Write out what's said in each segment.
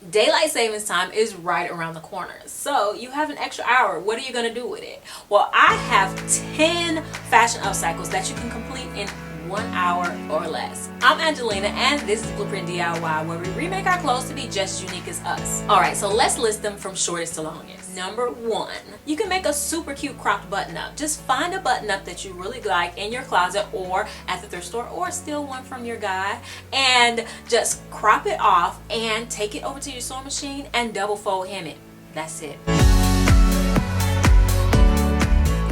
Daylight savings time is right around the corner, so you have an extra hour. What are you gonna do with it? Well, I have 10 fashion upcycles that you can complete in 1 hour or less. I'm Angelina, and this is Blueprint DIY, where we remake our clothes to be just as unique as us. Alright, so let's list them from shortest to longest. Number 1, you can make a super cute cropped button up. Just find a button up that you really like in your closet or at the thrift store, or steal one from your guy, and just crop it off and take it over to your sewing machine and double fold hem it. That's it.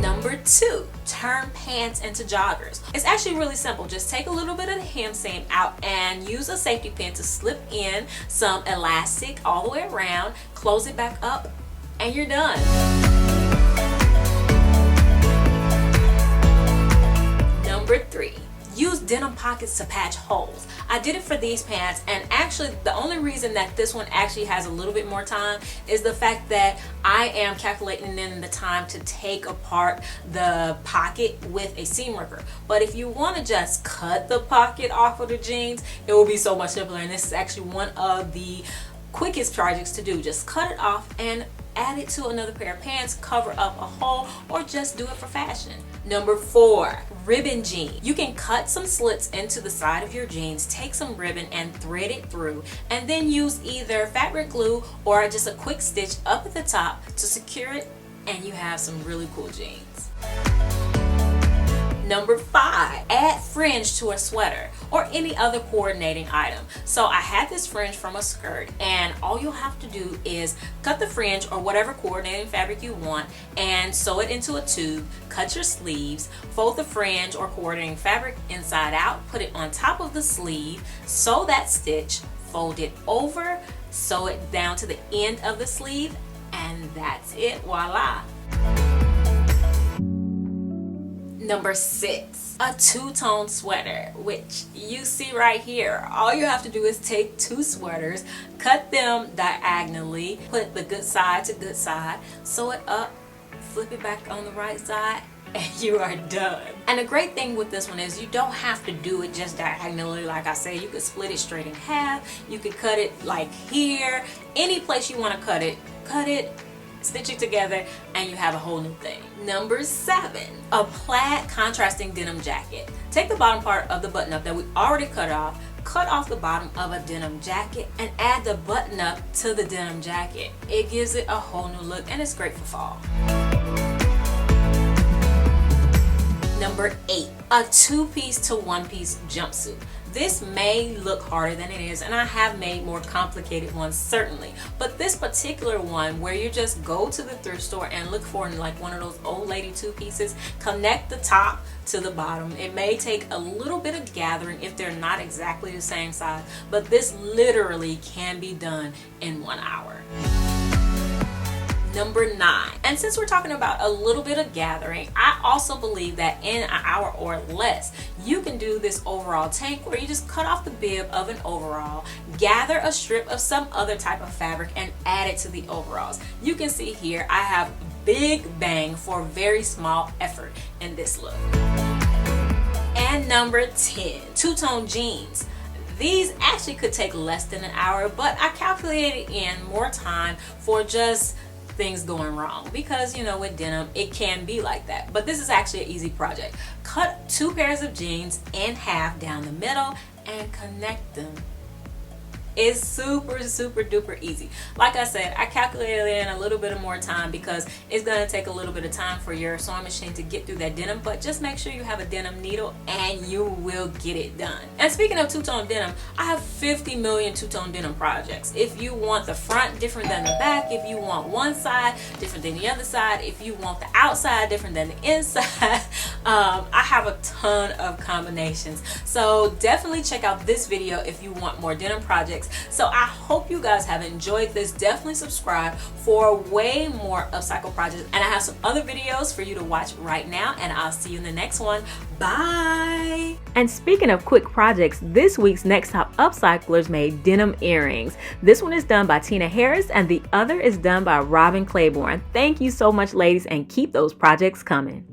Number 2, turn pants into joggers. It's actually really simple. Just take a little bit of the hem seam out and use a safety pin to slip in some elastic all the way around, close it back up, and you're done. Number 3, use denim pockets to patch holes. I did it for these pants, and actually the only reason that this one actually has a little bit more time is the fact that I am calculating in the time to take apart the pocket with a seam ripper. But if you want to just cut the pocket off of the jeans, it will be so much simpler, and this is actually one of the quickest projects to do. Just cut it off and add it to another pair of pants, cover up a hole, or just do it for fashion. Number 4, ribbon jean. You can cut some slits into the side of your jeans, take some ribbon and thread it through, and then use either fabric glue or just a quick stitch up at the top to secure it, and you have some really cool jeans. Number 5, add fringe to a sweater or any other coordinating item. So I had this fringe from a skirt, and all you'll have to do is cut the fringe or whatever coordinating fabric you want and sew it into a tube, cut your sleeves, fold the fringe or coordinating fabric inside out, put it on top of the sleeve, sew that stitch, fold it over, sew it down to the end of the sleeve, and that's it. Voila! Number 6, a two-tone sweater, which you see right here. All you have to do is take 2 sweaters, cut them diagonally, put the good side to good side, sew it up, flip it back on the right side, and you are done. And the great thing with this one is you don't have to do it just diagonally. Like I said, you could split it straight in half, you could cut it like here, any place you want to cut it, stitch it together, and you have a whole new thing. Number 7, a plaid contrasting denim jacket. Take the bottom part of the button up that we already cut off the bottom of a denim jacket, and add the button up to the denim jacket. It gives it a whole new look, and it's great for fall. Number 8, a 2-piece to 1-piece jumpsuit. This may look harder than it is, and I have made more complicated ones certainly, but this particular one, where you just go to the thrift store and look for like one of those old lady 2-pieces, connect the top to the bottom. It may take a little bit of gathering if they're not exactly the same size, but this literally can be done in 1 hour. Number 9, and since we're talking about a little bit of gathering, I also believe that in an hour or less you can do this overall tank, where you just cut off the bib of an overall, gather a strip of some other type of fabric, and add it to the overalls. You can see here I have big bang for very small effort in this look. And number 10, two-tone jeans. These actually could take less than an hour, but I calculated in more time for just things going wrong, because you know with denim it can be like that. But this is actually an easy project. Cut 2 pairs of jeans in half down the middle and connect them. It's super duper easy. Like I said, I calculated in a little bit of more time because it's going to take a little bit of time for your sewing machine to get through that denim, but just make sure you have a denim needle and you will get it done. And speaking of two-tone denim, I have 50 million two-tone denim projects. If you want the front different than the back, if you want one side different than the other side, if you want the outside different than the inside, I have a ton of combinations. So definitely check out this video if you want more denim projects. So I hope you guys have enjoyed this. Definitely subscribe for way more upcycle projects, and I have some other videos for you to watch right now, and I'll see you in the next one. Bye. And speaking of quick projects, this week's Next Top Upcyclers made denim earrings. This one is done by Tina Harris and the other is done by Robin Clayborne. Thank you so much, ladies, and keep those projects coming.